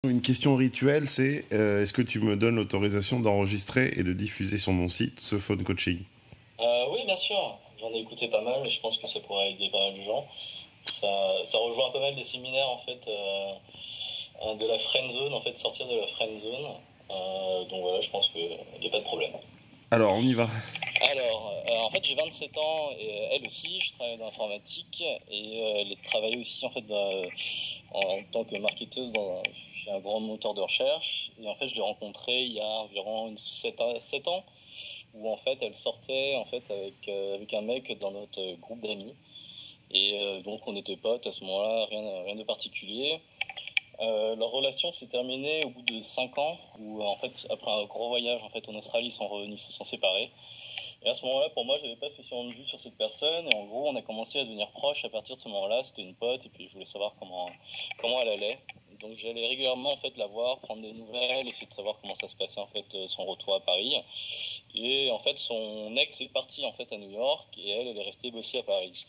Une question rituelle, c'est est-ce que tu me donnes l'autorisation d'enregistrer et de diffuser sur mon site ce phone coaching? Oui, bien sûr. J'en ai écouté pas mal et je pense que ça pourrait aider pas mal de gens. Ça rejoint pas mal des séminaires en fait de la friend zone, en fait sortir de la friend zone. Donc voilà, je pense qu'il n'y a pas de problème. Alors, on y va. Alors, en fait, j'ai 27 ans et elle aussi, je travaille dans l'informatique et elle travaille aussi en fait en tant que marketeuse chez un grand moteur de recherche. Et en fait, je l'ai rencontrée il y a environ 7 ans où en fait elle sortait en fait avec un mec dans notre groupe d'amis. Et donc on était potes à ce moment-là, rien de particulier. Leur relation s'est terminée au bout de 5 ans, où en fait, après un gros voyage en fait, en Australie, ils sont revenus, ils se sont séparés. Et à ce moment-là, pour moi, j'avais pas spécialement de vue sur cette personne. Et en gros, on a commencé à devenir proches à partir de ce moment-là. C'était une pote, et puis je voulais savoir comment elle allait. Donc j'allais régulièrement en fait la voir, prendre des nouvelles, essayer de savoir comment ça se passait en fait son retour à Paris. Et en fait, son ex est parti en fait à New York et elle est restée bosser à Paris.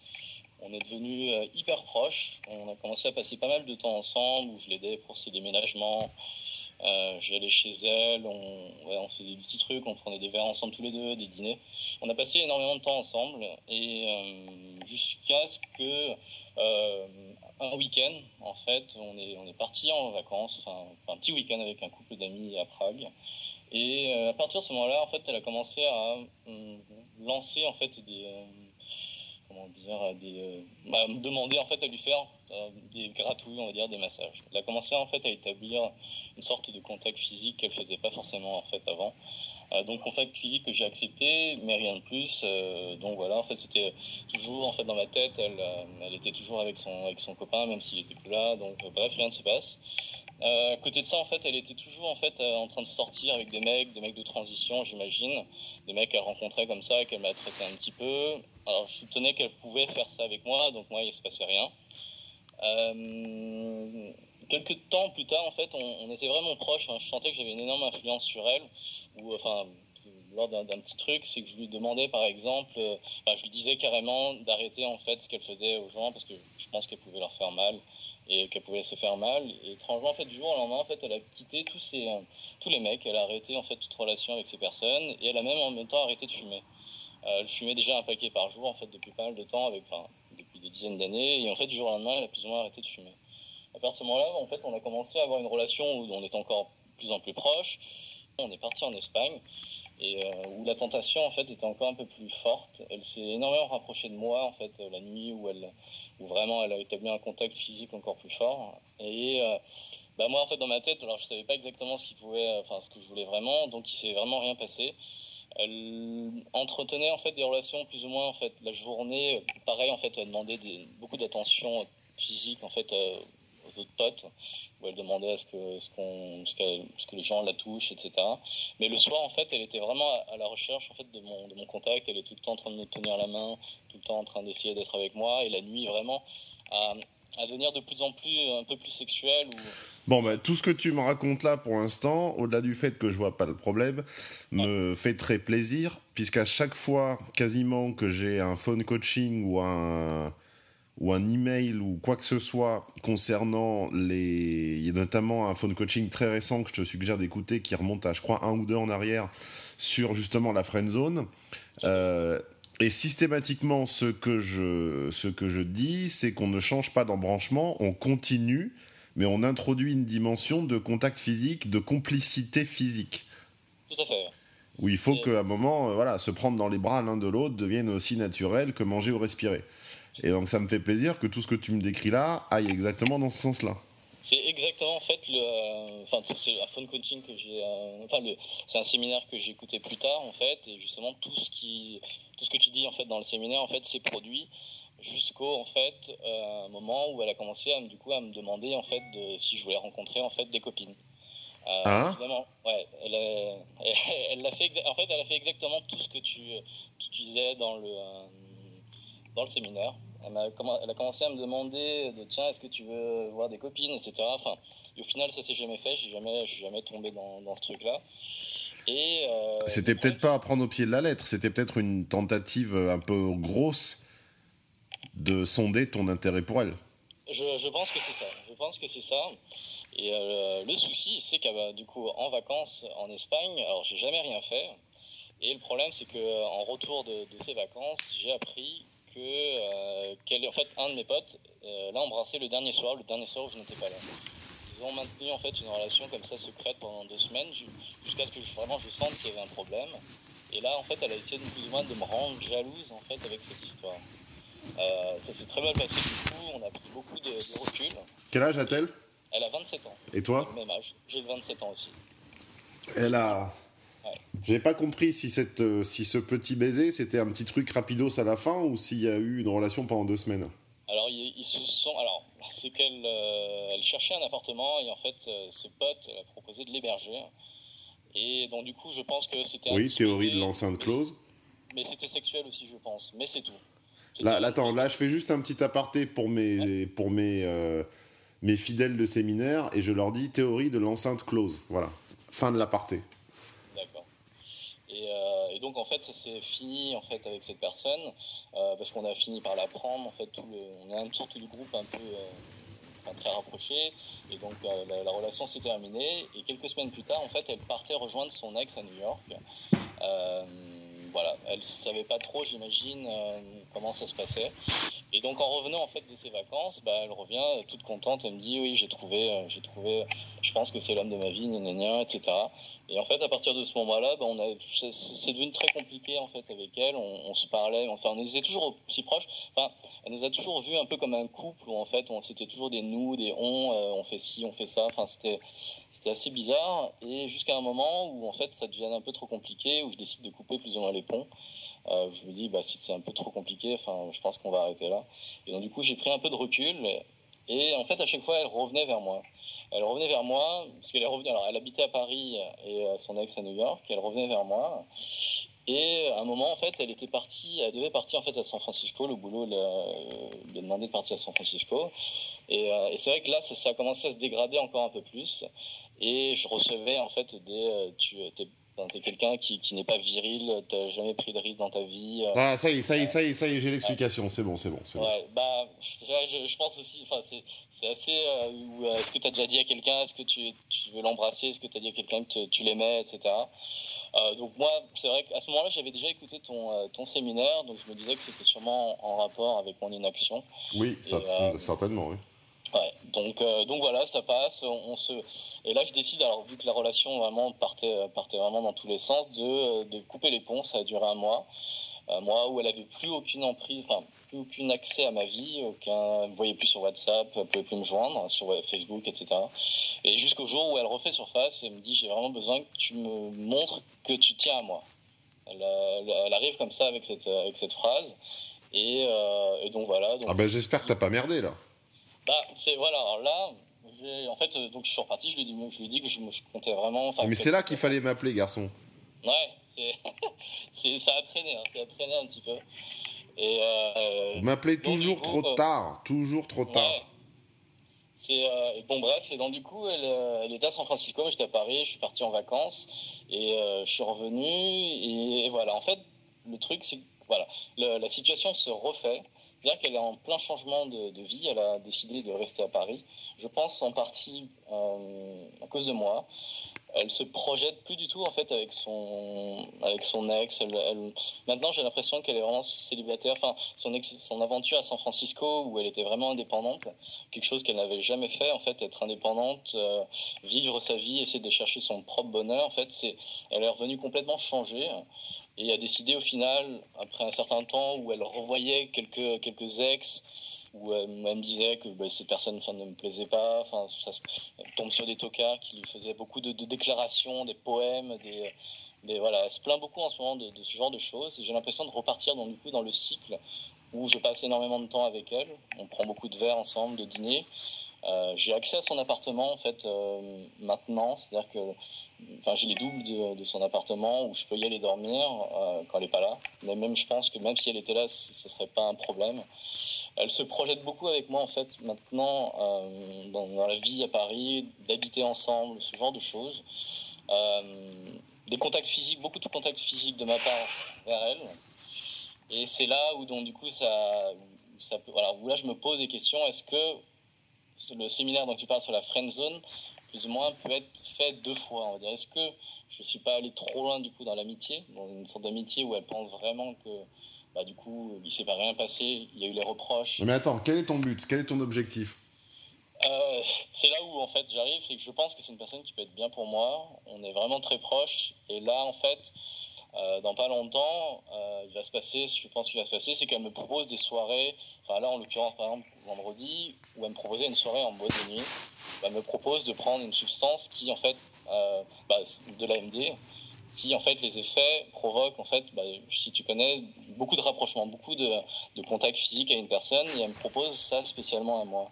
On est devenus hyper proches. On a commencé à passer pas mal de temps ensemble, où je l'aidais pour ses déménagements. J'allais chez elle, on faisait des petits trucs, on prenait des verres ensemble tous les deux, des dîners. On a passé énormément de temps ensemble et jusqu'à ce que un week-end, en fait, on est parti en vacances, enfin un petit week-end avec un couple d'amis à Prague. Et à partir de ce moment-là, en fait, elle a commencé à lancer en fait comment dire, me demander en fait à lui faire des gratouilles, on va dire, des massages. Elle a commencé en fait à établir une sorte de contact physique qu'elle faisait pas forcément en fait avant. Donc contact physique que j'ai accepté, mais rien de plus. Donc voilà, en fait c'était toujours en fait dans ma tête, elle était toujours avec son copain, même s'il était plus là. Donc bref, rien ne se passe. À côté de ça, en fait, elle était toujours en fait en train de sortir avec des mecs de transition, j'imagine, des mecs qu'elle rencontrait comme ça, qu'elle m'a traité un petit peu. Alors, je soupçonnais qu'elle pouvait faire ça avec moi, donc moi, il se passait rien. Quelques temps plus tard, en fait, on était vraiment proches. Hein. Je sentais que j'avais une énorme influence sur elle, ou enfin, lors d'un petit truc, c'est que je lui demandais, par exemple, je lui disais carrément d'arrêter en fait ce qu'elle faisait aux gens, parce que je pense qu'elle pouvait leur faire mal et qu'elle pouvait se faire mal. Et étrangement, en fait, du jour au lendemain, en fait, elle a quitté tous les mecs. Elle a arrêté en fait toute relation avec ces personnes, et elle a même en même temps arrêté de fumer. Elle fumait déjà un paquet par jour, en fait, depuis pas mal de temps, depuis des dizaines d'années. Et en fait, du jour au lendemain, elle a plus ou moins arrêté de fumer. À partir de ce moment-là, en fait, on a commencé à avoir une relation où on est encore de plus en plus proches. On est parti en Espagne et où la tentation en fait était encore un peu plus forte. Elle s'est énormément rapprochée de moi en fait la nuit où vraiment elle a établi un contact physique encore plus fort. Et moi en fait dans ma tête, alors je savais pas exactement ce que je voulais vraiment, donc il s'est vraiment rien passé. Elle entretenait en fait des relations plus ou moins en fait la journée. Pareil en fait, elle demandait beaucoup d'attention physique en fait aux autres potes, où elle demandait ce que les gens la touchent, etc. Mais le soir en fait, elle était vraiment à la recherche en fait de mon contact. Elle est tout le temps en train de me tenir la main, tout le temps en train d'essayer d'être avec moi. Et la nuit vraiment à devenir de plus en plus un peu plus sexuelle. Bon, tout ce que tu me racontes là pour l'instant, au-delà du fait que je vois pas le problème, me fait très plaisir, puisqu'à chaque fois, quasiment, que j'ai un phone coaching ou un email ou quoi que ce soit concernant il y a notamment un phone coaching très récent que je te suggère d'écouter qui remonte à, je crois, un ou deux en arrière sur justement la friend zone. Et systématiquement, ce que je dis, c'est qu'on ne change pas d'embranchement, on continue, mais on introduit une dimension de contact physique, de complicité physique. Tout à fait. Où il faut qu'à un moment, se prendre dans les bras l'un de l'autre devienne aussi naturel que manger ou respirer. Et donc ça me fait plaisir que tout ce que tu me décris là aille exactement dans ce sens-là. C'est exactement en fait c'est un phone coaching que j'ai c'est un séminaire que j'ai écouté plus tard en fait, et justement tout ce que tu dis en fait dans le séminaire en fait c'est produit jusqu'au en fait moment où elle a commencé du coup à me demander en fait si je voulais rencontrer en fait des copines. Hein? Évidemment, ouais, elle l'a fait en fait elle a fait exactement tout ce que tu disais dans le séminaire. Elle a commencé à me demander tiens, est-ce que tu veux voir des copines, etc. Enfin, et au final, ça s'est jamais fait. Je suis jamais tombé dans ce truc-là. Et C'était peut-être pas à prendre au pied de la lettre, c'était peut-être une tentative un peu grosse de sonder ton intérêt pour elle. Je pense que c'est ça. Je pense que c'est ça. Et le souci, c'est qu'à du coup, en vacances en Espagne, alors j'ai jamais rien fait. Et le problème, c'est que en retour de ces vacances, j'ai appris en fait, un de mes potes l'a embrassé le dernier soir où je n'étais pas là. Ils ont maintenu en fait une relation comme ça secrète pendant 2 semaines, jusqu'à ce que vraiment je sente qu'il y avait un problème. Et là, en fait, elle a essayé plus ou moins de me rendre jalouse en fait avec cette histoire. Ça s'est très mal passé du coup, on a pris beaucoup de recul. Quel âge a-t-elle? Elle a 27 ans, Et on a toi? le même âge. J'ai 27 ans aussi. Elle a... Ouais. J'ai pas compris si ce petit baiser, c'était un petit truc rapidos à la fin ou s'il y a eu une relation pendant 2 semaines. Alors, ils se sont. Alors, c'est qu'elle elle cherchait un appartement et en fait, ce pote elle a proposé de l'héberger. Et donc, du coup, je pense que c'était un Oui, petit théorie de baiser, l'enceinte close. mais c'était sexuel aussi, je pense. Mais c'est tout. C'était Là, rien de attends, plus. là, je fais juste un petit aparté Ouais, mes fidèles de séminaire et je leur dis théorie de l'enceinte close. Voilà. Fin de l'aparté. d'accord. Et donc, en fait, ça s'est fini en fait, avec cette personne parce qu'on a fini par la prendre. En fait, on est une sorte de groupe un peu. Enfin, très rapproché et donc la relation s'est terminée et quelques semaines plus tard en fait elle partait rejoindre son ex à New York. Euh, voilà, elle savait pas trop, j'imagine, comment ça se passait. Et donc en revenant en fait de ses vacances, bah, elle revient toute contente, elle me dit oui je pense que c'est l'homme de ma vie, gna gna gna, etc. Et en fait à partir de ce moment-là, bah, c'est devenu très compliqué en fait avec elle, on se parlait, enfin on était toujours aussi proches, enfin elle nous a toujours vus un peu comme un couple où en fait c'était toujours des nous, des on fait ci, on fait ça, enfin c'était assez bizarre et jusqu'à un moment où en fait ça devient un peu trop compliqué, où je décide de couper plus ou moins les ponts. Je me dis, bah, si c'est un peu trop compliqué, je pense qu'on va arrêter là. Et donc, du coup, j'ai pris un peu de recul. Et en fait, à chaque fois, elle revenait vers moi. Elle revenait vers moi, parce qu'elle est revenue. Alors, elle habitait à Paris et son ex à New York. Elle revenait vers moi. Et à un moment, en fait, elle devait partir en fait à San Francisco. Le boulot lui a demandé de partir à San Francisco. Et c'est vrai que là, ça a commencé à se dégrader encore un peu plus. Et je recevais en fait t'es quelqu'un qui n'est pas viril, t'as jamais pris de risque dans ta vie. Ah, ça y est, j'ai l'explication. C'est bon. Ouais, bah, je pense aussi, enfin, c'est assez. Est-ce que tu as déjà dit à quelqu'un, est-ce que tu veux l'embrasser, est-ce que tu as dit à quelqu'un que tu l'aimais, etc. Donc, moi, c'est vrai qu'à ce moment-là, j'avais déjà écouté ton séminaire, donc je me disais que c'était sûrement en rapport avec mon inaction. Oui, Et, certainement, oui. ouais, donc voilà, ça passe. Et là, je décide, alors vu que la relation vraiment partait vraiment dans tous les sens, de couper les ponts. Ça a duré un mois. Moi où elle avait plus aucune emprise, enfin plus aucun accès à ma vie, elle me voyait plus sur WhatsApp, elle pouvait plus me joindre sur Facebook, etc. Et jusqu'au jour où elle refait surface et me dit j'ai vraiment besoin que tu me montres que tu tiens à moi. Elle arrive comme ça avec cette phrase et donc voilà. Ah ben j'espère que t'as pas merdé là. Bah c'est voilà. Alors là. En fait, donc je suis reparti, je lui ai dit que je comptais vraiment. Enfin, Mais c'est là qu'il fallait m'appeler, garçon. Ouais, ça a traîné, hein, ça a traîné un petit peu. Vous m'appelez Donc, toujours trop tard, toujours trop tard. Ouais, bon bref, et donc du coup elle était à San Francisco, moi j'étais à Paris, je suis parti en vacances et je suis revenu et voilà. En fait, le truc c'est que voilà, la situation se refait. C'est-à-dire qu'elle est en plein changement de vie, elle a décidé de rester à Paris. Je pense en partie à cause de moi. Elle se projette plus du tout en fait avec son ex. Maintenant, j'ai l'impression qu'elle est vraiment célibataire. Enfin, son aventure à San Francisco où elle était vraiment indépendante, quelque chose qu'elle n'avait jamais fait en fait, être indépendante, vivre sa vie, essayer de chercher son propre bonheur. En fait, elle est revenue complètement changée et a décidé au final, après un certain temps où elle revoyait quelques ex où elle me disait que cette personne ne me plaisait pas, elle tombe sur des tocards qui lui faisaient beaucoup de déclarations, des poèmes, voilà, elle se plaint beaucoup en ce moment de ce genre de choses et j'ai l'impression de repartir dans le cycle où je passe énormément de temps avec elle, on prend beaucoup de verres ensemble, de dîner. J'ai accès à son appartement en fait maintenant, c'est-à-dire que j'ai les doubles de son appartement où je peux y aller dormir quand elle n'est pas là. Mais même je pense que même si elle était là, ce serait pas un problème. Elle se projette beaucoup avec moi en fait maintenant dans la vie à Paris, d'habiter ensemble, ce genre de choses. Des contacts physiques, beaucoup de contacts physiques de ma part vers elle. Et c'est là où donc du coup où là je me pose des questions. Est-ce que le séminaire dont tu parles sur la friend zone, plus ou moins, peut être fait 2 fois. On va dire, est-ce que je ne suis pas allé trop loin du coup dans l'amitié, dans une sorte d'amitié où elle pense vraiment que du coup il ne s'est pas rien passé, il y a eu les reproches. Mais attends, quel est ton but? Quel est ton objectif? C'est là où en fait j'arrive, c'est que je pense que c'est une personne qui peut être bien pour moi. On est vraiment très proches et là en fait, dans pas longtemps, je pense qu'il va se passer, c'est qu'elle me propose des soirées. Enfin là en l'occurrence par exemple vendredi, où elle me proposait une soirée en boîte de nuit. Elle me propose de prendre une substance qui en fait, de l'AMD, qui en fait les effets provoquent en fait, si tu connais, beaucoup de rapprochements, beaucoup de contact physique à une personne, et elle me propose ça spécialement à moi.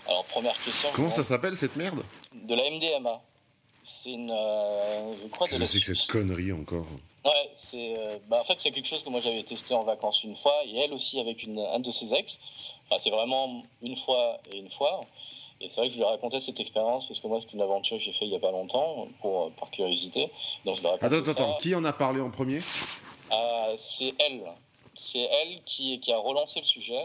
Alors première question. Comment ça s'appelle cette merde? De la MDMA. C'est une, je crois de la. C'est que cette connerie encore. Ouais, c'est, en fait c'est quelque chose que moi j'avais testé en vacances une fois, et elle aussi avec un de ses ex. Enfin c'est vraiment une fois et une fois. Et c'est vrai que je lui racontais cette expérience parce que moi c'était une aventure que j'ai fait il y a pas longtemps par curiosité. Donc je lui racontais Attends, qui en a parlé en premier? C'est elle. C'est elle qui a relancé le sujet.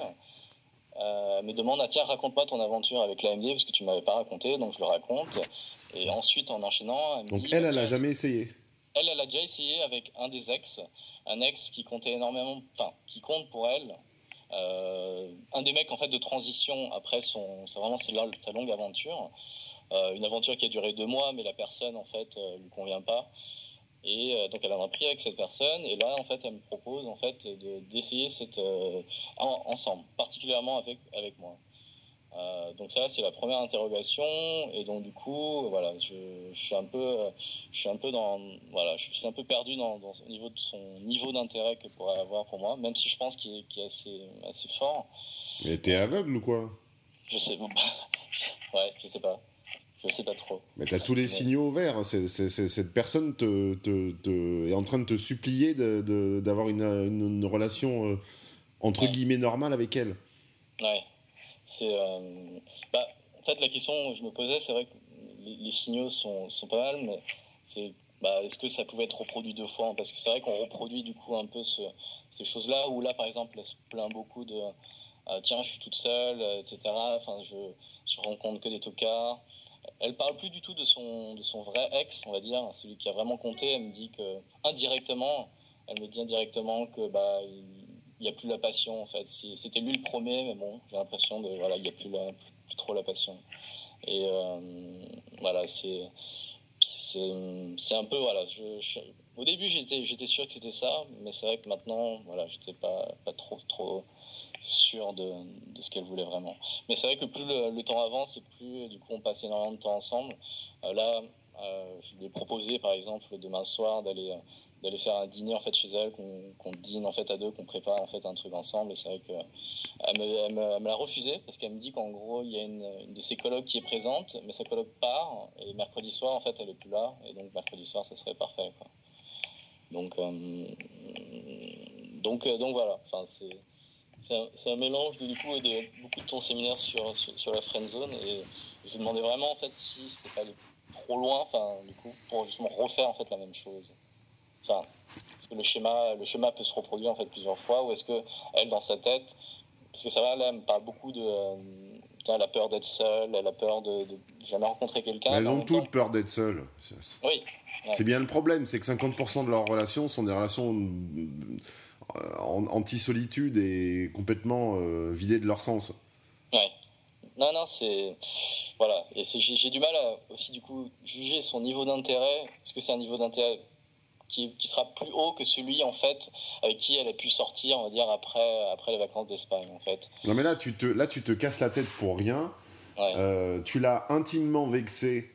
Elle me demande tiens, raconte-moi ton aventure avec l'AMD parce que tu m'avais pas raconté, donc je le raconte. Et ensuite en enchaînant, elle me donc dit, elle a jamais essayé. Elle a déjà essayé avec un des ex, un ex qui comptait énormément, enfin qui compte pour elle. Un des mecs en fait de transition après c'est vraiment sa longue aventure, une aventure qui a duré 2 mois, mais la personne en fait lui convient pas. Et donc elle a un prix avec cette personne, et là en fait elle me propose en fait d'essayer ensemble, particulièrement avec moi. Donc ça c'est la première interrogation, et donc du coup voilà, je suis un peu perdu au niveau de son niveau d'intérêt que pourrait avoir pour moi, même si je pense qu'il est assez fort. Mais t'es aveugle ou quoi? Je sais ouais, je sais pas. Je sais pas trop. Mais t'as tous les signaux verts. Cette personne est en train de te supplier d'avoir une relation entre guillemets normale avec elle. Ouais. C'est, en fait, la question que je me posais, c'est vrai que les signaux sont pas mal, mais c'est est-ce que ça pouvait être reproduit 2 fois? Parce que c'est vrai qu'on reproduit du coup un peu ces choses-là, où là, par exemple, elle se plaint beaucoup de tiens, je suis toute seule, etc. Enfin, je rencontre que des tocards. Elle parle plus du tout de son vrai ex, on va dire, celui qui a vraiment compté. Elle me dit que elle me dit indirectement que il n'y a plus la passion en fait. C'était lui le premier, mais bon, j'ai l'impression il n'y a plus trop la passion. Et voilà, c'est un peu voilà. Au début, j'étais sûr que c'était ça, mais c'est vrai que maintenant, voilà, j'étais pas trop sûr de ce qu'elle voulait vraiment. Mais c'est vrai que plus le temps avance et plus du coup on passe énormément de temps ensemble. Là, je lui ai proposé par exemple demain soir d'aller faire un dîner en fait chez elle, qu'on dîne en fait à 2, qu'on prépare en fait un truc ensemble. Et c'est vrai que elle me l'a refusé parce qu'elle me dit qu'en gros il y a une de ses colocs qui est présente, mais sa coloc part et mercredi soir en fait elle est plus là, et donc mercredi soir ça serait parfait quoi. Donc voilà. Enfin c'est un mélange du coup de beaucoup de ton séminaire sur la friend zone, et je me demandais vraiment en fait si c'était pas aller trop loin, enfin du coup pour justement refaire en fait la même chose. Enfin, est-ce que le schéma peut se reproduire en fait plusieurs fois, ou est-ce que elle dans sa tête, parce que ça va, là elle me parle beaucoup de elle a peur d'être seule, elle a peur de jamais rencontrer quelqu'un. Mais elles ont toutes peur d'être seules. Oui. Ouais. C'est bien le problème, c'est que 50% de leurs relations sont des relations anti-solitude et complètement vidées de leur sens. Ouais. Non, c'est... Voilà. Et j'ai du mal à aussi, du coup, juger son niveau d'intérêt. Est-ce que c'est un niveau d'intérêt qui sera plus haut que celui, en fait, avec qui elle a pu sortir, on va dire, après les vacances d'Espagne, en fait. Non, mais là, tu te casses la tête pour rien. Ouais. Tu l'as intimement vexé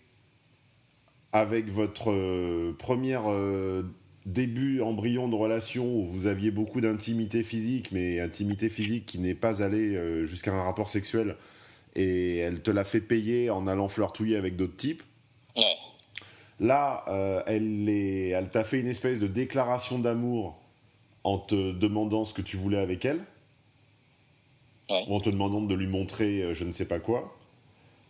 avec votre première début, embryon de relation où vous aviez beaucoup d'intimité physique, mais intimité physique qui n'est pas allée jusqu'à un rapport sexuel. Et elle te l'a fait payer en allant flirtouiller avec d'autres types. Ouais. Là, elle t'a fait une espèce de déclaration d'amour en te demandant ce que tu voulais avec elle. Ouais. Ou en te demandant de lui montrer je ne sais pas quoi.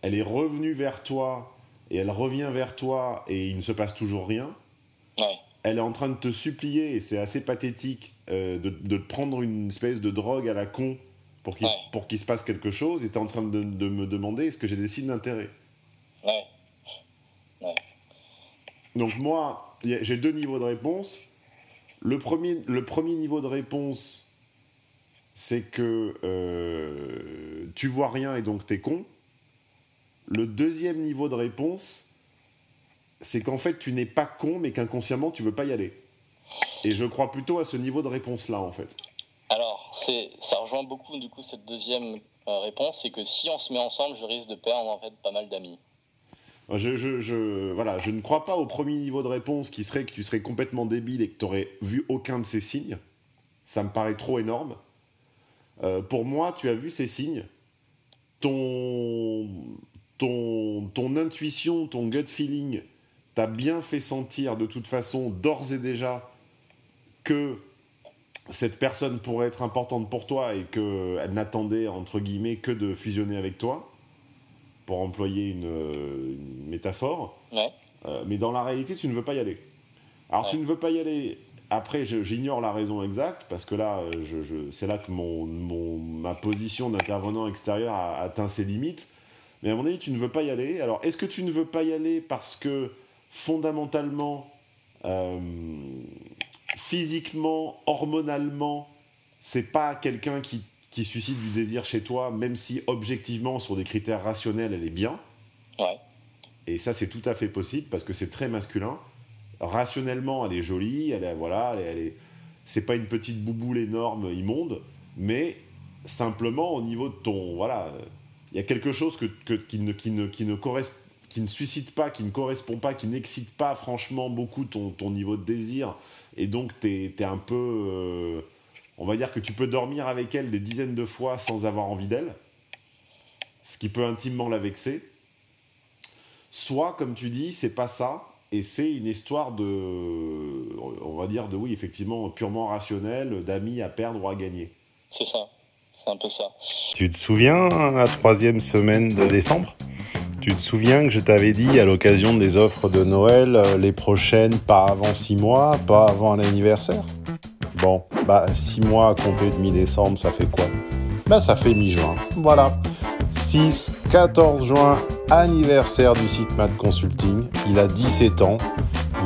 Elle est revenue vers toi, et elle revient vers toi, et il ne se passe toujours rien. Ouais. Elle est en train de te supplier, et c'est assez pathétique, de te prendre une espèce de drogue à la con pour qu'il se passe quelque chose, et tu es en train de me demander est-ce que j'ai des signes d'intérêt. Ouais. Ouais. Donc moi, j'ai 2 niveaux de réponse. Le premier niveau de réponse, c'est que tu vois rien et donc t'es con. Le deuxième niveau de réponse, c'est qu'en fait tu n'es pas con, mais qu'inconsciemment tu veux pas y aller. Et je crois plutôt à ce niveau de réponse-là, en fait. Alors, ça rejoint beaucoup du coup cette deuxième réponse, c'est que si on se met ensemble, je risque de perdre en fait pas mal d'amis. Voilà, je ne crois pas au premier niveau de réponse qui serait que tu serais complètement débile et que tu n'aurais vu aucun de ces signes. Ça me paraît trop énorme. Pour moi, tu as vu ces signes. Ton intuition, ton gut feeling t'a bien fait sentir de toute façon, d'ores et déjà, que cette personne pourrait être importante pour toi et qu'elle n'attendait, entre guillemets, que de fusionner avec toi, pour employer une métaphore. Ouais. Mais dans la réalité, tu ne veux pas y aller. Alors, tu ne veux pas y aller. Après, j'ignore la raison exacte, parce que là, c'est là que ma position d'intervenant extérieur a atteint ses limites. Mais à mon avis, tu ne veux pas y aller. Alors, est-ce que tu ne veux pas y aller parce que, fondamentalement, physiquement, hormonalement, c'est pas quelqu'un qui suscite du désir chez toi, même si, objectivement, sur des critères rationnels, elle est bien. Ouais. Et ça, c'est tout à fait possible, parce que c'est très masculin. Rationnellement, elle est jolie, elle est, c'est pas une petite bouboule énorme, immonde, mais simplement au niveau de ton, voilà, il y a quelque chose qui ne suscite pas, qui ne correspond pas, qui n'excite pas franchement beaucoup ton niveau de désir, et donc t'es un peu, on va dire que tu peux dormir avec elle des dizaines de fois sans avoir envie d'elle, ce qui peut intimement la vexer. Soit, comme tu dis, c'est pas ça, et c'est une histoire on va dire, oui, effectivement, purement rationnelle, d'amis à perdre ou à gagner. C'est ça, c'est un peu ça. Tu te souviens, la 3e semaine de décembre ? Tu te souviens que je t'avais dit, à l'occasion des offres de Noël, les prochaines, pas avant 6 mois, pas avant l'anniversaire ? Bon, 6 mois à compter de mi-décembre, ça fait quoi ? Ça fait mi-juin. Voilà. 14 juin, anniversaire du site Mad Consulting. Il a 17 ans.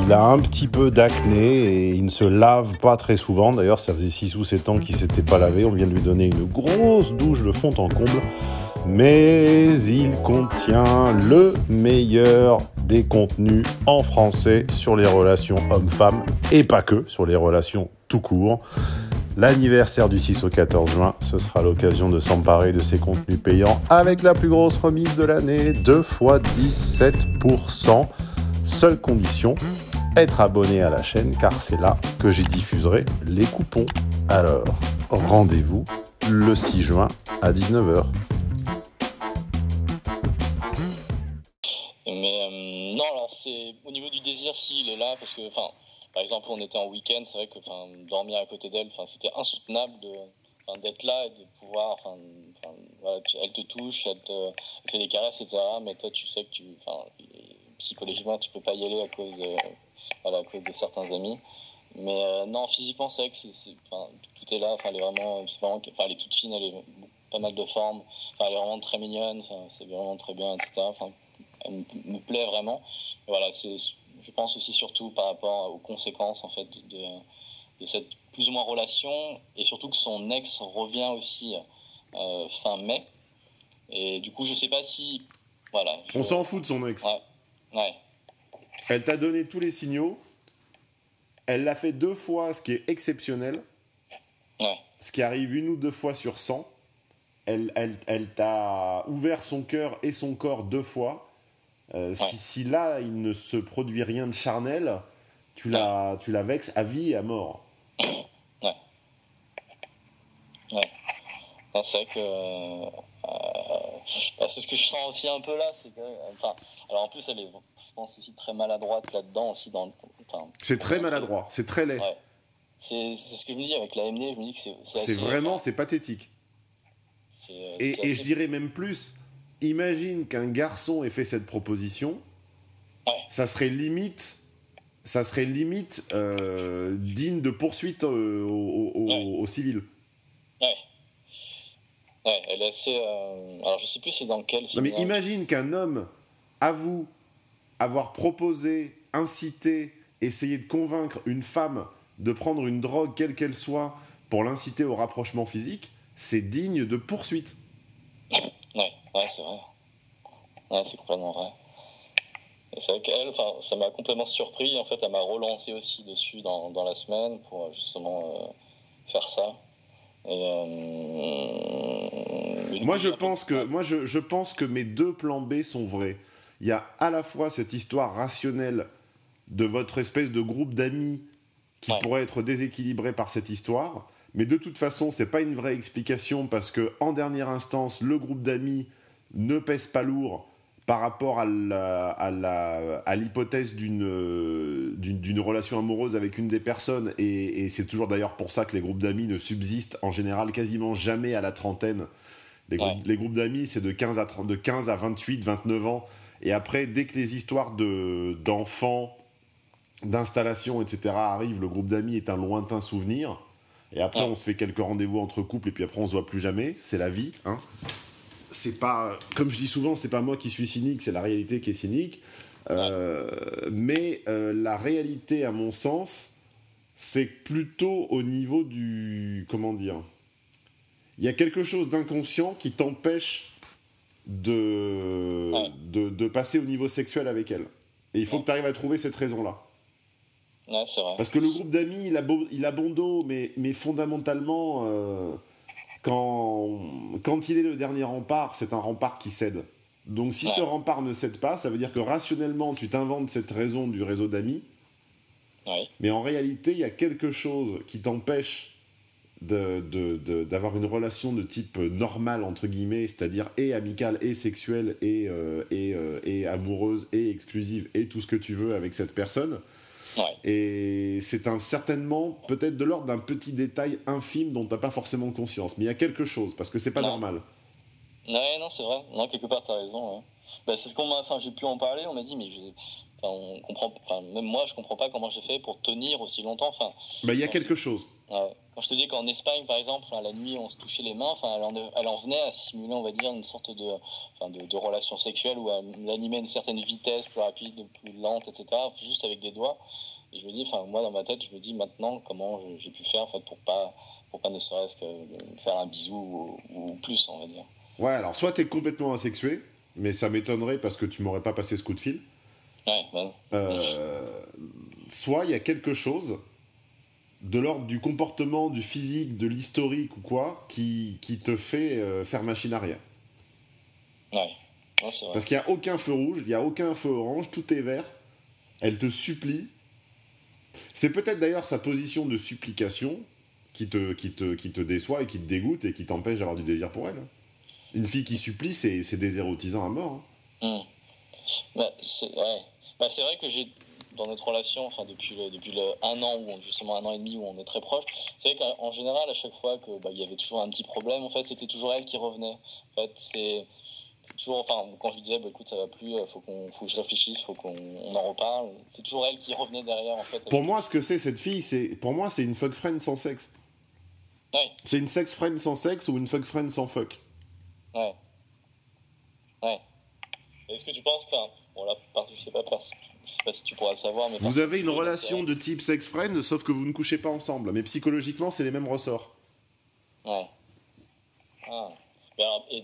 Il a un petit peu d'acné et il ne se lave pas très souvent. D'ailleurs, ça faisait 6 ou 7 ans qu'il ne s'était pas lavé. On vient de lui donner une grosse douche de fond en comble. Mais il contient le meilleur des contenus en français sur les relations hommes-femmes et pas que, sur les relations tout court. L'anniversaire du 6 au 14 juin, ce sera l'occasion de s'emparer de ces contenus payants avec la plus grosse remise de l'année, 2 fois 17%. Seule condition, être abonné à la chaîne, car c'est là que j'y diffuserai les coupons. Alors, rendez-vous le 6 juin à 19h. Mais non, alors c'est au niveau du désir, si il est là, parce que, enfin, par exemple, on était en week-end, c'est vrai que, dormir à côté d'elle, c'était insoutenable d'être là et de pouvoir, voilà, elle te touche, elle fait des caresses, etc. Mais toi, tu sais que psychologiquement, tu peux pas y aller à cause de certains amis. Mais non, physiquement, c'est vrai que tout est là. Elle est vraiment, elle est toute fine, elle est pas mal de forme. Elle est vraiment très mignonne. C'est vraiment très bien, etc. Elle me plaît vraiment. Et voilà, je pense aussi surtout par rapport aux conséquences en fait de cette plus ou moins relation, et surtout que son ex revient aussi fin mai. Et du coup, je sais pas si on s'en fout de son ex. Ouais. Elle t'a donné tous les signaux. Elle l'a fait 2 fois, ce qui est exceptionnel. Ouais. Ce qui arrive 1 ou 2 fois sur 100. Elle t'a ouvert son cœur et son corps 2 fois. Si là, il ne se produit rien de charnel, tu la vexes à vie et à mort. Ouais. Non, c'est vrai que c'est ce que je sens aussi un peu là, c'est que, alors en plus elle est, je pense, aussi très maladroite là-dedans aussi c'est très maladroit, c'est très laid. Ouais. C'est ce que je me dis avec la MD, je me dis que c'est assez, vraiment, c'est pathétique. Et je dirais même plus, imagine qu'un garçon ait fait cette proposition, ça serait limite digne de poursuite au civil. Ouais. Ouais, elle est assez. Alors, je sais plus c'est dans quel Non mais séminaire. imagine qu'un homme avoue avoir proposé, incité, essayé de convaincre une femme de prendre une drogue quelle qu'elle soit pour l'inciter au rapprochement physique, c'est digne de poursuite. Ouais, c'est vrai. Ouais, c'est complètement vrai. Et c'est vrai qu'elle, ça m'a complètement surpris. En fait, elle m'a relancé aussi dessus dans la semaine pour justement faire ça. Moi, je pense que mes deux plans B sont vrais. Il y a à la fois cette histoire rationnelle de votre espèce de groupe d'amis qui pourrait être déséquilibré par cette histoire, mais de toute façon, c'est pas une vraie explication parce que, en dernière instance, le groupe d'amis ne pèse pas lourd par rapport à l'hypothèse d'une relation amoureuse avec une des personnes, et c'est toujours d'ailleurs pour ça que les groupes d'amis ne subsistent en général quasiment jamais à la trentaine. Les groupes d'amis, c'est de 15 à 28, 29 ans, et après, dès que les histoires d'enfants, d'installation, etc. arrivent, le groupe d'amis est un lointain souvenir, et après on se fait quelques rendez-vous entre couples, et puis après on se voit plus jamais, c'est la vie, hein. C'est pas, comme je dis souvent, c'est pas moi qui suis cynique, c'est la réalité qui est cynique. Mais la réalité, à mon sens, c'est plutôt au niveau du... Comment dire ? Il y a quelque chose d'inconscient qui t'empêche de passer au niveau sexuel avec elle. Et il faut que tu arrives à trouver cette raison-là. Ouais, c'est vrai. Parce que le groupe d'amis, il a bon dos, mais fondamentalement... Quand il est le dernier rempart, c'est un rempart qui cède. Donc si ce rempart ne cède pas, ça veut dire que rationnellement, tu t'inventes cette raison du réseau d'amis, mais en réalité, il y a quelque chose qui t'empêche d'avoir une relation de type normal, entre guillemets, c'est-à-dire et amicale, et sexuelle, et amoureuse, et exclusive, et tout ce que tu veux avec cette personne. Et c'est certainement peut-être de l'ordre d'un petit détail infime dont tu n'as pas forcément conscience. Mais il y a quelque chose, parce que c'est pas normal. Ouais, non, c'est vrai. Non, quelque part, tu as raison. Ouais. Bah, c'est ce qu'on m'a... Enfin, j'ai pu en parler, on m'a dit, mais on comprend... Enfin, même moi, je comprends pas comment j'ai fait pour tenir aussi longtemps. Enfin, bah, il y a quelque chose. Quand je te dis qu'en Espagne, par exemple, la nuit, on se touchait les mains, elle en venait à simuler, on va dire, une sorte de relation sexuelle où elle animait une certaine vitesse, plus rapide, plus lente, etc., juste avec des doigts. Et je me dis, moi, dans ma tête, je me dis maintenant comment j'ai pu faire en fait, pour pas ne serait-ce que faire un bisou ou plus, on va dire. Ouais, alors soit t'es complètement asexué, mais ça m'étonnerait parce que tu m'aurais pas passé ce coup de fil. Soit il y a quelque chose de l'ordre du comportement, du physique, de l'historique ou quoi, qui te fait faire machine arrière. Ouais, c'est vrai. Parce qu'il n'y a aucun feu rouge, il n'y a aucun feu orange, tout est vert. Elle te supplie. C'est peut-être d'ailleurs sa position de supplication qui te déçoit et qui te dégoûte et qui t'empêche d'avoir du désir pour elle. Une fille qui supplie, c'est désérotisant à mort. C'est vrai que dans notre relation, depuis le 1 an, justement 1 an et demi où on est très proches, c'est vrai qu'en général, à chaque fois qu'il y avait toujours un petit problème, en fait, c'était toujours elle qui revenait. En fait, c'est toujours, quand je lui disais, écoute, ça va plus, faut que je réfléchisse, faut qu'on en reparle, c'est toujours elle qui revenait derrière, en fait. Pour moi, ce que c'est cette fille, pour moi, c'est une fuck friend sans sexe. Ouais. C'est une sex friend sans sexe ou une fuck friend sans fuck. Ouais. Est-ce que tu penses que, je sais pas si tu pourras le savoir, mais vous avez une relation de type sex friend, sauf que vous ne couchez pas ensemble, mais psychologiquement, c'est les mêmes ressorts. Ouais. Et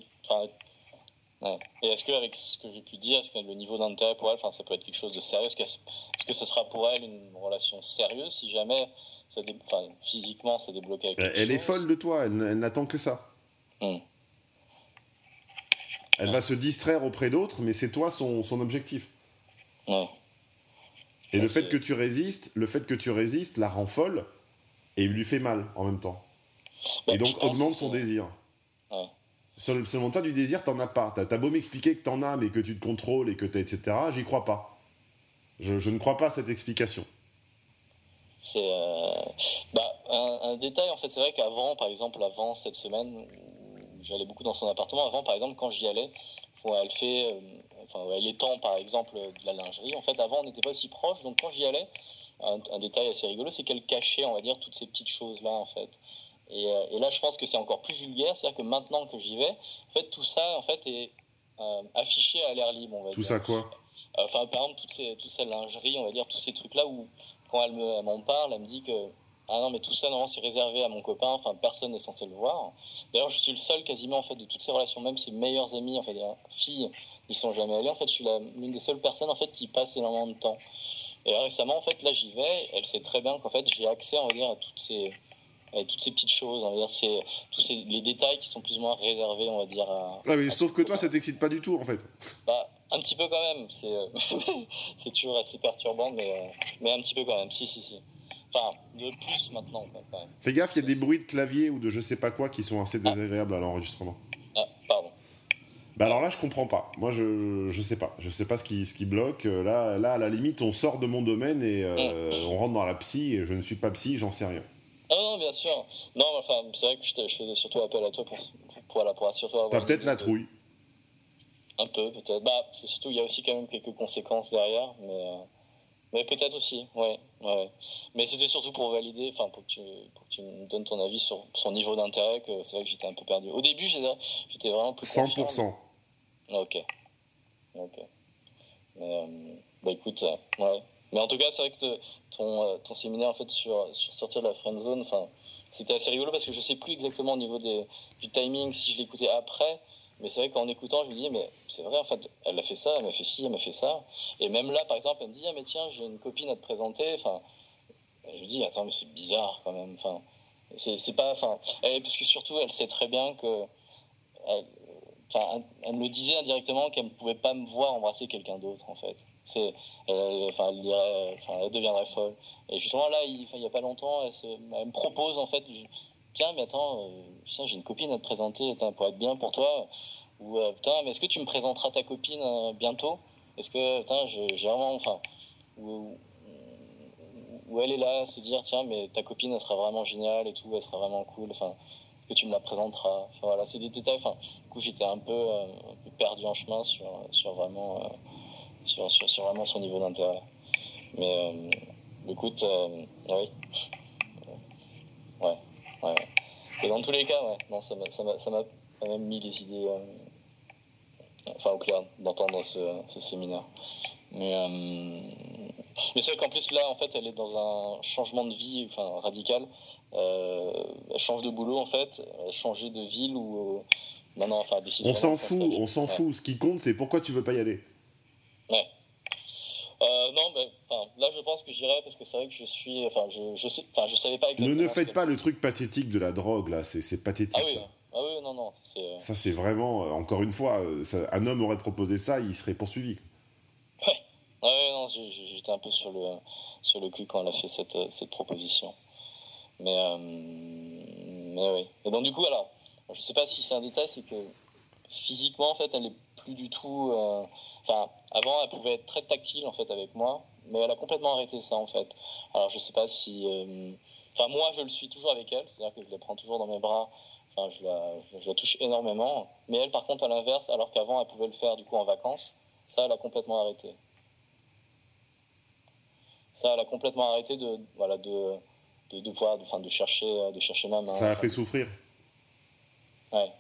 est-ce qu'avec ce que j'ai pu dire, est-ce que le niveau d'intérêt pour elle, ça peut être quelque chose de sérieux, est-ce que ce sera pour elle une relation sérieuse si jamais physiquement ça débloque avec quelque chose. Elle est folle de toi, elle n'attend que ça. Elle va se distraire auprès d'autres, mais c'est toi son objectif. Et le fait que tu résistes la rend folle et lui fait mal en même temps. Et donc augmente son désir. Seulement toi, du désir, t'en as pas. T'as beau m'expliquer que t'en as, mais que tu te contrôles et que t'as, etc., j'y crois pas. Je ne crois pas à cette explication. C'est un détail, en fait, c'est vrai qu'avant, par exemple, cette semaine, où j'allais beaucoup dans son appartement, avant, par exemple, quand j'y allais, elle étend, par exemple, de la lingerie. En fait, avant, on n'était pas aussi proches, donc quand j'y allais, un détail assez rigolo, c'est qu'elle cachait, on va dire, toutes ces petites choses-là, en fait. Et là, je pense que c'est encore plus vulgaire, c'est-à-dire que maintenant que j'y vais, en fait, tout ça, en fait, est affiché à l'air libre, on va dire. Tout ça quoi? Enfin, par exemple, toute cette lingerie, on va dire, tous ces trucs-là où, quand elle m'en parle, elle me dit que ah non, mais tout ça, non, c'est réservé à mon copain, enfin, personne n'est censé le voir. D'ailleurs, je suis le seul, quasiment, en fait, de toutes ces relations, même ses meilleures amies, en fait, filles, ils sont jamais allés. En fait, je suis l'une des seules personnes, en fait, qui passe énormément de temps. Et récemment, en fait, là, j'y vais, elle sait très bien qu'en fait, j'ai accès, on va dire, à toutes ces petites choses, on va dire, les détails qui sont plus ou moins réservés, on va dire, Ouais, mais sauf que toi, ça t'excite pas du tout, en fait. Bah, un petit peu quand même, c'est toujours assez perturbant, mais un petit peu quand même, si. Enfin, de plus maintenant, quand même. Fais gaffe, il y a des bruits de clavier ou de je sais pas quoi qui sont assez désagréables à l'enregistrement. Ah, pardon. Bah alors là, je comprends pas. Moi, je sais pas. Je sais pas ce qui bloque. Là, à la limite, on sort de mon domaine et on rentre dans la psy. Et je ne suis pas psy, j'en sais rien. Ah non, bien sûr. Non, enfin, c'est vrai que je fais surtout appel à toi pour surtout avoir... T'as peut-être la trouille. Un peu, peut-être. Bah, c'est surtout, il y a aussi quand même quelques conséquences derrière, mais peut-être aussi, ouais. Mais c'était surtout pour valider, enfin, pour que tu me donnes ton avis sur son niveau d'intérêt, que c'est vrai que j'étais un peu perdu. Au début, j'étais vraiment plus 100%. Ok. Mais, bah écoute, ouais. Mais en tout cas, c'est vrai que ton séminaire, en fait, sur sortir de la friendzone, enfin, c'était assez rigolo parce que je sais plus exactement au niveau du timing, si je l'écoutais après. Mais c'est vrai qu'en écoutant, je me dis, mais c'est vrai, en fait, elle a fait ça, elle m'a fait ci, elle m'a fait ça. Et même là, par exemple, elle me dit, ah, mais tiens, j'ai une copine à te présenter. Enfin, je me dis, attends, mais c'est bizarre quand même. Enfin, c'est pas. Enfin, parce que surtout, elle sait très bien que. Elle me le disait indirectement qu'elle ne pouvait pas me voir embrasser quelqu'un d'autre, en fait. Elle deviendrait folle. Et justement, là, il y a pas longtemps, elle me propose, en fait. Tiens, mais attends, j'ai une copine à te présenter, pour être bien pour toi. Ou putain, mais est-ce que tu me présenteras ta copine bientôt? Est-ce que, putain, j'ai vraiment, enfin, où elle est là à se dire, tiens, mais ta copine, elle sera vraiment géniale et tout, elle sera vraiment cool. Enfin, est-ce que tu me la présenteras? Enfin, voilà, c'est des détails. Enfin, du coup, j'étais un peu perdu en chemin sur vraiment, sur vraiment son niveau d'intérêt. Mais écoute, oui. Ouais. Et dans tous les cas, ouais, non, ça m'a quand même mis les idées au clair d'entendre ce séminaire. Mais c'est vrai qu'en plus là, en fait, elle est dans un changement de vie, radical. Elle change de boulot, en fait, elle a changé de ville ou maintenant, décider. On s'en fout. Ce qui compte, c'est pourquoi tu veux pas y aller. Ouais. Non, mais là, je pense que j'irai parce que c'est vrai que je suis. Je savais pas exactement. Ne faites pas le truc pathétique de la drogue, là. C'est pathétique, ah oui. ça. Ah oui, non. Ça, c'est vraiment. Encore une fois, un homme aurait proposé ça, il serait poursuivi. Ouais. Ah ouais, non, j'étais un peu sur le cul quand elle a fait cette proposition. Mais oui. Et donc, du coup, alors, je sais pas si c'est un détail, c'est que physiquement, en fait, elle est plus du tout. Avant, elle pouvait être très tactile, en fait, avec moi, mais elle a complètement arrêté ça, en fait. Alors, je sais pas si. Moi, je le suis toujours avec elle, c'est-à-dire que je la prends toujours dans mes bras. Je la touche énormément. Mais elle, par contre, à l'inverse, alors qu'avant, elle pouvait le faire, du coup, en vacances, ça, elle a complètement arrêté. Ça, elle a complètement arrêté de chercher ma main. Ça a fait souffrir. Ouais.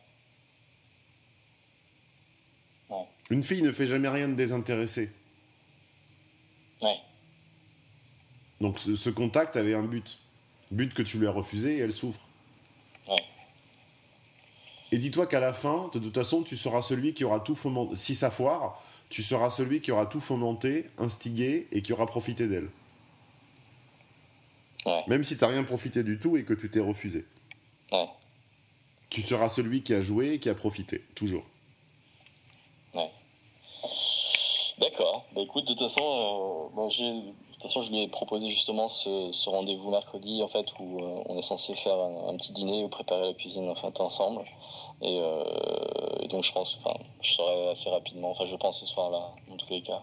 Une fille ne fait jamais rien de désintéressé. Ouais. Donc ce contact avait un but. But que tu lui as refusé et elle souffre. Ouais. Et dis-toi qu'à la fin, de toute façon, tu seras celui qui aura tout fomenté. Si ça foire, tu seras celui qui aura tout fomenté, instigé et qui aura profité d'elle. Ouais. Même si tu n'as rien profité du tout et que tu t'es refusé. Ouais. Tu seras celui qui a joué et qui a profité, toujours. Ouais. D'accord. Bah écoute, de toute façon, je lui ai proposé justement ce rendez-vous mercredi, en fait, où on est censé faire un petit dîner ou préparer la cuisine, en fait, ensemble. Et donc je pense, je saurai assez rapidement, je pense ce soir-là, dans tous les cas.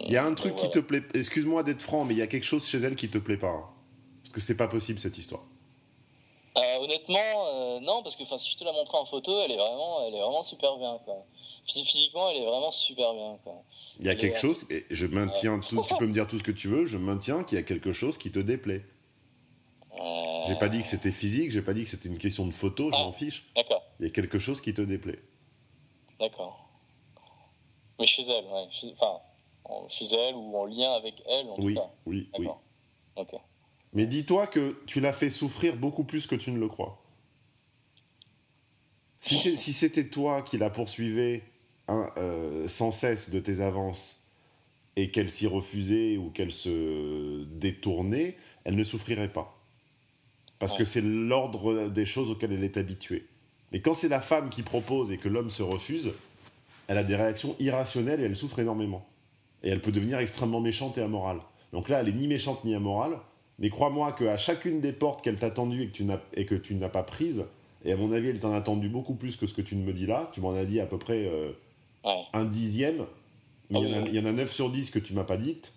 Il y a un truc qui te plaît. Excuse-moi d'être franc, mais il y a quelque chose chez elle qui te plaît pas. Hein. Parce que c'est pas possible cette histoire. Honnêtement, non, parce que si je te la montre en photo, elle est vraiment super bien, quoi. Physiquement, elle est vraiment super bien, quoi. Il y a quelque chose, et je maintiens tout, tu peux me dire tout ce que tu veux, je maintiens qu'il y a quelque chose qui te déplaît. J'ai pas dit que c'était physique, j'ai pas dit que c'était une question de photo, je m'en fiche. D'accord. Il y a quelque chose qui te déplaît. D'accord. Mais chez elle, ouais. Chez elle ou en lien avec elle, en tout cas. Oui. D'accord. Ok. Mais dis-toi que tu l'as fait souffrir beaucoup plus que tu ne le crois. Si c'était toi qui la poursuivais sans cesse de tes avances et qu'elle s'y refusait ou qu'elle se détournait, elle ne souffrirait pas. Parce que c'est l'ordre des choses auxquelles elle est habituée. Mais quand c'est la femme qui propose et que l'homme se refuse, elle a des réactions irrationnelles et elle souffre énormément. Et elle peut devenir extrêmement méchante et amorale. Donc là, elle est ni méchante ni amorale, mais crois-moi qu'à chacune des portes qu'elle t'a tendues et que tu n'as pas prises, et à mon avis, elle t'en a tendu beaucoup plus que ce que tu me dis là, tu m'en as dit à peu près un dixième, mais il y en a 9 sur 10 que tu m'as pas dites.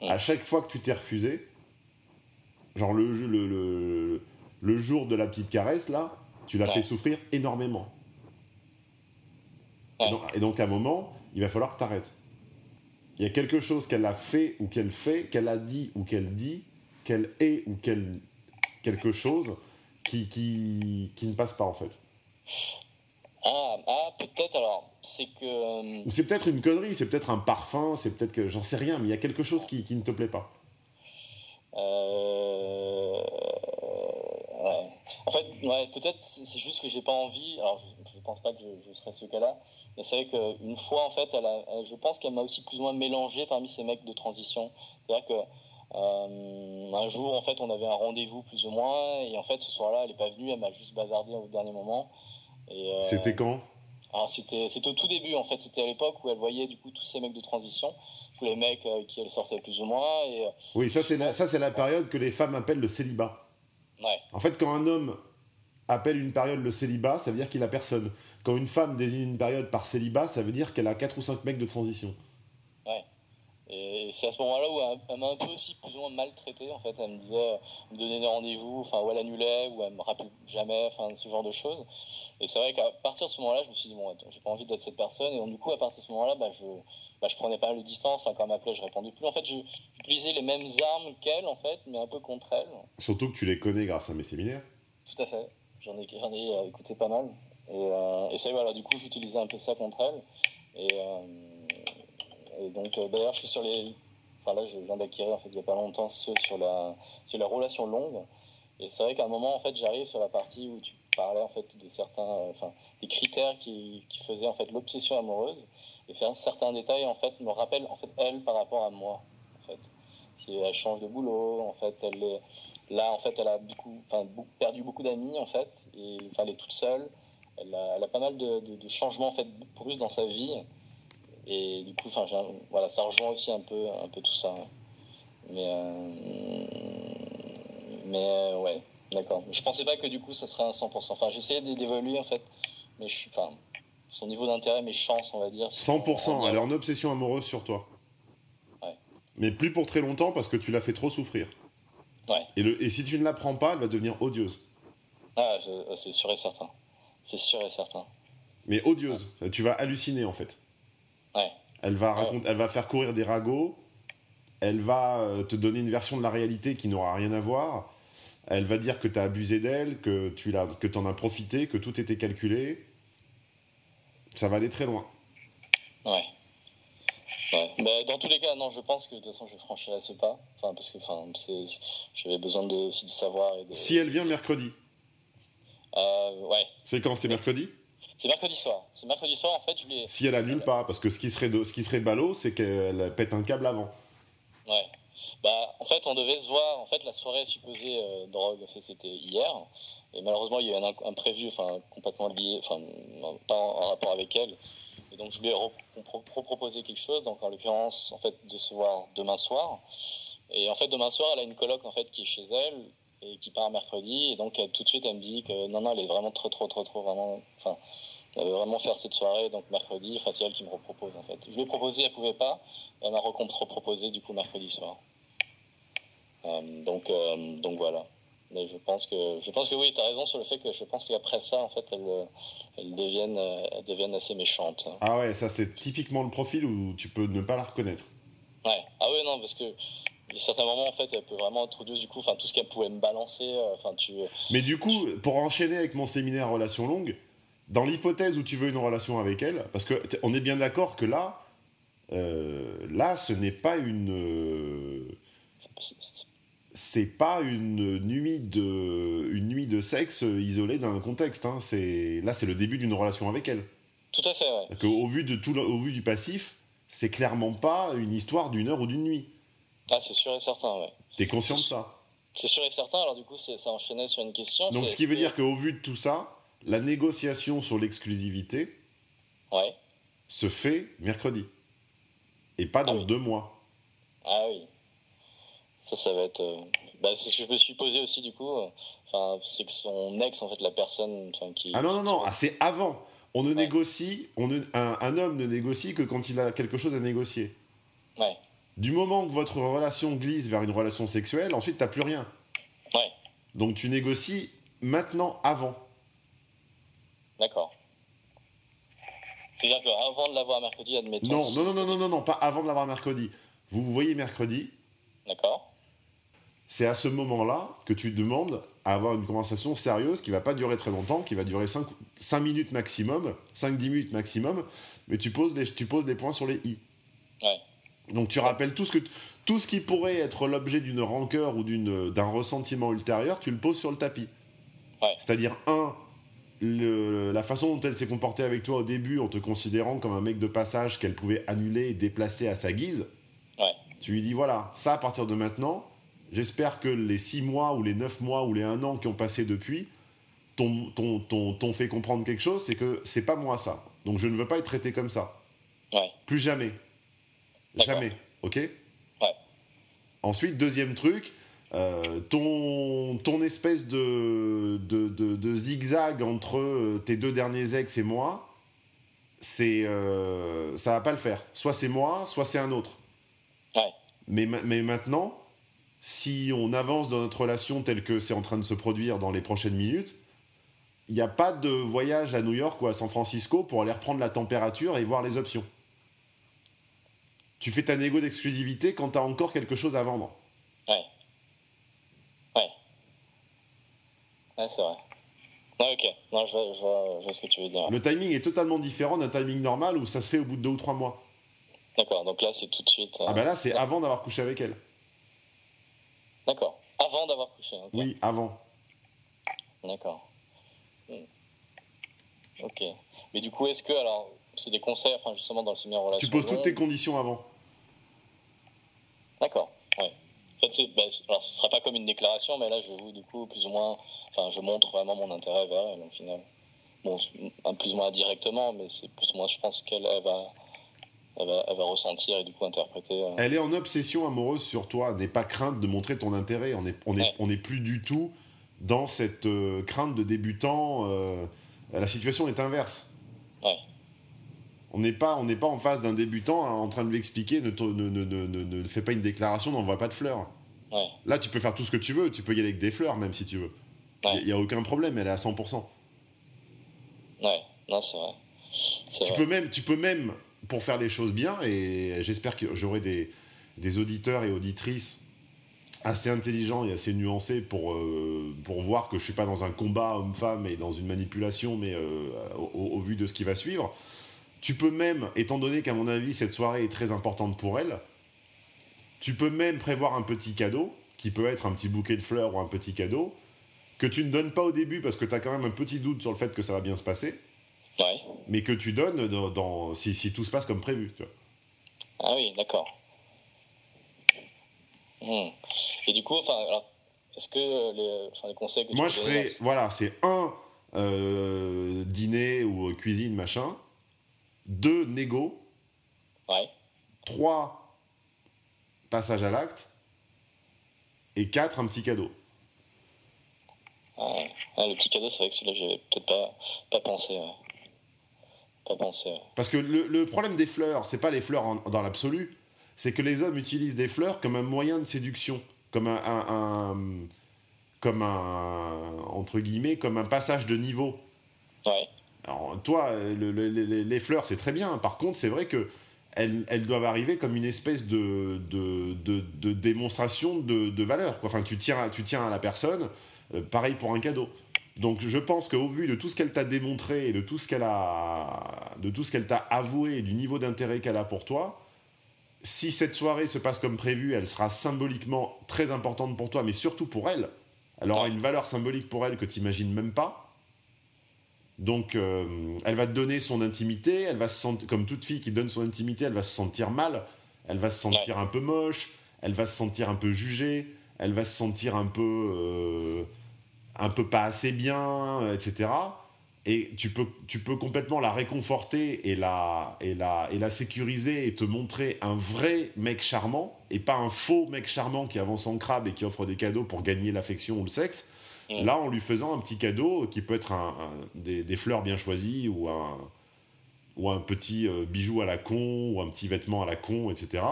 À chaque fois que tu t'es refusé, genre le jour de la petite caresse, là, tu l'as fait souffrir énormément. Et donc, à un moment, il va falloir que tu arrêtes. Il y a quelque chose qu'elle a fait ou qu'elle fait, qu'elle a dit ou qu'elle dit, qu'elle est ou quelque chose qui ne passe pas, en fait. Peut-être alors. C'est que... Ou c'est peut-être une connerie, c'est peut-être un parfum, c'est peut-être que... J'en sais rien, mais il y a quelque chose qui ne te plaît pas. En fait, peut-être c'est juste que j'ai pas envie. Alors, je pense pas que je serais ce cas-là. Mais c'est vrai qu'une fois, en fait, je pense qu'elle m'a aussi plus ou moins mélangé parmi ces mecs de transition. C'est-à-dire que un jour, en fait, on avait un rendez-vous plus ou moins, et en fait, ce soir-là, elle est pas venue, elle m'a juste bazardé au dernier moment. C'était quand ? Alors, c'était au tout début, en fait. C'était à l'époque où elle voyait du coup tous ces mecs de transition, tous les mecs avec qui elle sortait plus ou moins. Oui, ça c'est la période que les femmes appellent le célibat. Ouais. En fait, quand un homme appelle une période le célibat, ça veut dire qu'il a personne. Quand une femme désigne une période par célibat, ça veut dire qu'elle a 4 ou 5 mecs de transition. Ouais. Et c'est à ce moment-là où elle m'a un peu aussi plus ou moins maltraité, en fait. Elle me disait, elle me donnait des rendez-vous, ou elle annulait, ou elle me rappelait jamais, ce genre de choses. Et c'est vrai qu'à partir de ce moment-là, je me suis dit, bon, attends, j'ai pas envie d'être cette personne. Et donc, du coup, à partir de ce moment-là, je prenais pas mal de distance. Quand elle m'appelait, je répondais plus. En fait, j'utilisais les mêmes armes qu'elle, en fait, mais un peu contre elle. Surtout que tu les connais grâce à mes séminaires. Tout à fait. J'en ai écouté pas mal. Et ça, voilà, du coup, j'utilisais un peu ça contre elle. Et donc, d'ailleurs, je suis sur les... Enfin, là, je viens d'acquérir, en fait, il y a pas longtemps, sur la relation longue. Et c'est vrai qu'à un moment, en fait, j'arrive sur la partie où tu parlais, en fait, de certains... des critères qui faisaient, en fait, l'obsession amoureuse. Et faire certains détails, en fait, me rappellent, en fait, elle par rapport à moi, en fait. Si elle change de boulot, en fait, là, en fait, elle a perdu beaucoup d'amis, en fait. Et elle est toute seule. Elle a pas mal de changements, en fait, plus dans sa vie. Et du coup, voilà, ça rejoint aussi un peu tout ça. Mais ouais, d'accord. Je pensais pas que du coup, ça serait un 100%. Enfin, j'essayais d'évoluer, en fait. Mais son niveau d'intérêt, mes chances, on va dire. 100%, elle est en obsession amoureuse sur toi. Ouais. Mais plus pour très longtemps parce que tu l'as fait trop souffrir. Ouais. Et si tu ne la prends pas, elle va devenir odieuse. C'est sûr et certain. C'est sûr et certain. Mais odieuse. Ouais. Tu vas halluciner, en fait. Ouais. Elle va faire courir des ragots. Elle va te donner une version de la réalité qui n'aura rien à voir. Elle va dire que tu as abusé d'elle, que tu en as profité, que tout était calculé. Ça va aller très loin. Ouais. Dans tous les cas, non, je pense que de toute façon, je franchirai ce pas. Parce que j'avais besoin aussi de savoir. Si elle vient mercredi. Ouais. C'est quand ? C'est mercredi ? C'est mercredi soir. En fait, si elle annule pas, parce que ce qui serait ballot, c'est qu'elle pète un câble avant. Ouais. En fait, on devait se voir. En fait, la soirée supposée drogue, c'était hier. Et malheureusement, il y a eu un imprévu, complètement lié, pas en rapport avec elle. Et donc, je lui ai proposé quelque chose. Donc, en l'occurrence, en fait, de se voir demain soir. Et en fait, demain soir, elle a une coloc, en fait, qui est chez elle et qui part mercredi. Et donc, tout de suite, elle me dit que non, elle est vraiment trop, vraiment... Elle veut vraiment faire cette soirée, donc mercredi, c'est elle qui me repropose, en fait. Je lui ai proposé, elle pouvait pas. Elle m'a reproposé, du coup, mercredi soir. Donc voilà. Mais je pense que oui, tu as raison sur le fait que je pense qu'après ça, en fait, elles deviennent assez méchantes. Ah ouais, ça c'est typiquement le profil où tu peux ne pas la reconnaître. Ouais. Ah ouais, non, parce que y a certains moments, en fait, elle peut vraiment être odieuse, du coup, enfin, tout ce qu'elle pouvait me balancer, enfin, Mais du coup, pour enchaîner avec mon séminaire relation longue, dans l'hypothèse où tu veux une relation avec elle, parce que on est bien d'accord que là, ce n'est pas c'est pas une nuit de sexe isolée d'un contexte. Hein. Là, c'est le début d'une relation avec elle. Tout à fait, ouais. Au vu du passif, c'est clairement pas une histoire d'une heure ou d'une nuit. Ah, c'est sûr et certain, ouais. T'es conscient de ça? C'est sûr et certain, alors du coup, ça enchaînait sur une question. Donc, ce qui veut dire qu'au vu de tout ça, la négociation sur l'exclusivité se fait mercredi. Et pas dans 2 mois. Ah oui. Ça va être... c'est ce que je me suis posé aussi, du coup. C'est que son ex, en fait, la personne qui... Ah non, c'est avant. On ne négocie... un homme ne négocie que quand il a quelque chose à négocier. Ouais. Du moment que votre relation glisse vers une relation sexuelle, ensuite, t'as plus rien. Ouais. Donc, tu négocies maintenant, avant. D'accord. C'est-à-dire qu'avant de l'avoir mercredi, admettons... Non, pas avant de l'avoir mercredi. Vous voyez mercredi. D'accord. C'est à ce moment-là que tu demandes à avoir une conversation sérieuse qui ne va pas durer très longtemps, qui va durer 5 minutes maximum, 5-10 minutes maximum, mais tu poses des points sur les i. Ouais. Donc tu rappelles tout ce qui pourrait être l'objet d'une rancœur ou d'un ressentiment ultérieur, tu le poses sur le tapis. Ouais. C'est-à-dire, la façon dont elle s'est comportée avec toi au début, en te considérant comme un mec de passage qu'elle pouvait annuler et déplacer à sa guise, tu lui dis, voilà, ça, à partir de maintenant, j'espère que les 6 mois ou les 9 mois ou les 1 an qui ont passé depuis t'ont fait comprendre quelque chose, c'est que c'est pas moi ça. Donc je ne veux pas être traité comme ça. Ouais. Plus jamais. D'accord. Jamais. Ok ? Ouais. Ensuite, deuxième truc, ton espèce de zigzag entre tes 2 derniers ex et moi, ça va pas le faire. Soit c'est moi, soit c'est un autre. Ouais. Mais maintenant, si on avance dans notre relation telle que c'est en train de se produire dans les prochaines minutes, il n'y a pas de voyage à New York ou à San Francisco pour aller reprendre la température et voir les options. Tu fais ta négo d'exclusivité quand tu as encore quelque chose à vendre. Ouais. Ouais, c'est vrai. Ouais, ok. Non, je vois ce que tu veux dire. Le timing est totalement différent d'un timing normal où ça se fait au bout de 2 ou 3 mois. D'accord, donc là, c'est tout de suite... Ah bah là, c'est avant d'avoir couché avec elle. D'accord. Avant d'avoir couché, ok. Oui, avant. D'accord. Ok. Mais du coup, est-ce que, alors, c'est des conseils, justement, dans le séminaire relation... Tu poses toutes tes conditions avant. D'accord, ouais. En fait, alors, ce sera pas comme une déclaration, mais là, je vous, du coup, plus ou moins... je montre vraiment mon intérêt vers elle, au final. Bon, plus ou moins indirectement, mais c'est plus ou moins, je pense qu'elle va ressentir et du coup interpréter. Elle est en obsession amoureuse sur toi. N'aie pas crainte de montrer ton intérêt. On est plus du tout dans cette crainte de débutant. La situation est inverse. Ouais. On n'est pas en face d'un débutant en train de lui expliquer ne fais pas une déclaration, n'envoie pas de fleurs. Ouais. Là, tu peux faire tout ce que tu veux. Tu peux y aller avec des fleurs, même si tu veux. Il n'y a aucun problème. Elle est à 100%. Ouais, non, c'est vrai. Tu peux même, pour faire les choses bien, et j'espère que j'aurai des auditeurs et auditrices assez intelligents et assez nuancés pour voir que je ne suis pas dans un combat homme-femme et dans une manipulation, mais au vu de ce qui va suivre. Tu peux même, étant donné qu'à mon avis, cette soirée est très importante pour elle, tu peux même prévoir un petit cadeau, qui peut être un petit bouquet de fleurs ou un petit cadeau, que tu ne donnes pas au début parce que tu as quand même un petit doute sur le fait que ça va bien se passer, mais que tu donnes si tout se passe comme prévu. Tu vois. Ah oui, d'accord. Et du coup, alors, est-ce que les conseils que moi tu je ferais, voilà, c'est 1, dîner ou cuisine, machin, 2, négo, 3, passage à l'acte, et 4, un petit cadeau. Le petit cadeau, c'est vrai que celui-là, j'avais peut-être pas pensé. Parce que le problème des fleurs, c'est pas les fleurs dans l'absolu, c'est que les hommes utilisent des fleurs comme un moyen de séduction, comme entre guillemets, comme un passage de niveau. Ouais. Alors toi, les fleurs, c'est très bien. Par contre, c'est vrai que elles doivent arriver comme une espèce de démonstration de valeur, quoi. Enfin, tu tiens à la personne, pareil pour un cadeau. Donc je pense qu'au vu de tout ce qu'elle t'a démontré et de tout ce qu'elle t'a avoué et du niveau d'intérêt qu'elle a pour toi, si cette soirée se passe comme prévu, elle sera symboliquement très importante pour toi, mais surtout pour elle. Elle aura une valeur symbolique pour elle que tu n'imagines même pas. Donc elle va te donner son intimité, elle va se sentir, comme toute fille qui donne son intimité, elle va se sentir mal, elle va se sentir un peu moche, elle va se sentir un peu jugée, elle va se sentir un peu pas assez bien, etc. Et tu peux complètement la réconforter et la sécuriser et te montrer un vrai mec charmant et pas un faux mec charmant qui avance en crabe et qui offre des cadeaux pour gagner l'affection ou le sexe. Là, en lui faisant un petit cadeau qui peut être des fleurs bien choisies ou un petit bijou à la con ou un petit vêtement à la con, etc.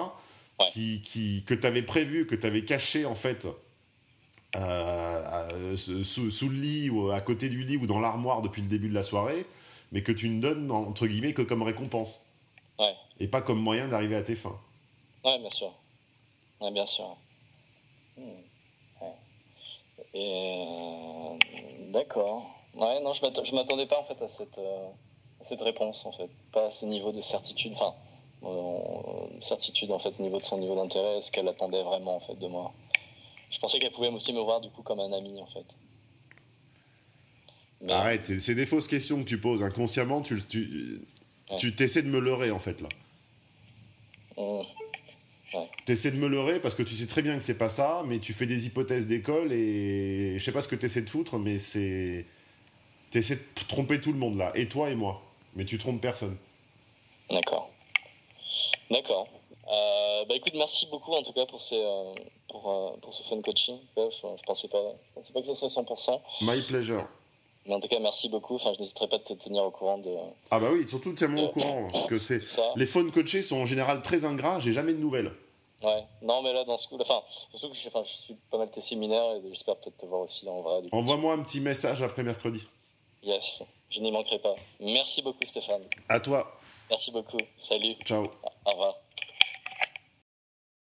Que tu avais prévu, que tu avais caché en fait sous le lit ou à côté du lit ou dans l'armoire depuis le début de la soirée, mais que tu ne donnes entre guillemets que comme récompense. Et pas comme moyen d'arriver à tes fins. Ouais, bien sûr. Ouais, bien sûr. Et d'accord. Ouais, non, je m'attendais pas en fait à cette réponse en fait, pas à ce niveau de certitude. Enfin, certitude en fait au niveau de son niveau d'intérêt. Est-ce qu'elle attendait vraiment en fait de moi? Je pensais qu'elle pouvait aussi me voir du coup comme un ami en fait. Mais... Arrête, c'est des fausses questions que tu poses. Inconsciemment, tu t'essaies de me leurrer en fait là. T'essaies de me leurrer parce que tu sais très bien que c'est pas ça, mais tu fais des hypothèses d'école et je sais pas ce que t'essaies de foutre, mais t'essaies de tromper tout le monde là, et toi et moi, mais tu trompes personne. D'accord. Bah écoute, merci beaucoup en tout cas pour ce fun coaching. Je pensais pas que ça serait 100%. My pleasure. Mais en tout cas, merci beaucoup. Enfin, je n'hésiterai pas à te tenir au courant de... Ah bah oui, surtout tiens-moi au courant, parce que les fun coachés sont en général très ingrats, j'ai jamais de nouvelles. Ouais, non mais là dans ce coup, enfin, surtout que je suis pas mal tes séminaires et j'espère peut-être te voir aussi en vrai. Envoie-moi un petit message après mercredi. Yes, je n'y manquerai pas. Merci beaucoup Stéphane. À toi. Merci beaucoup, salut. Ciao. Au revoir.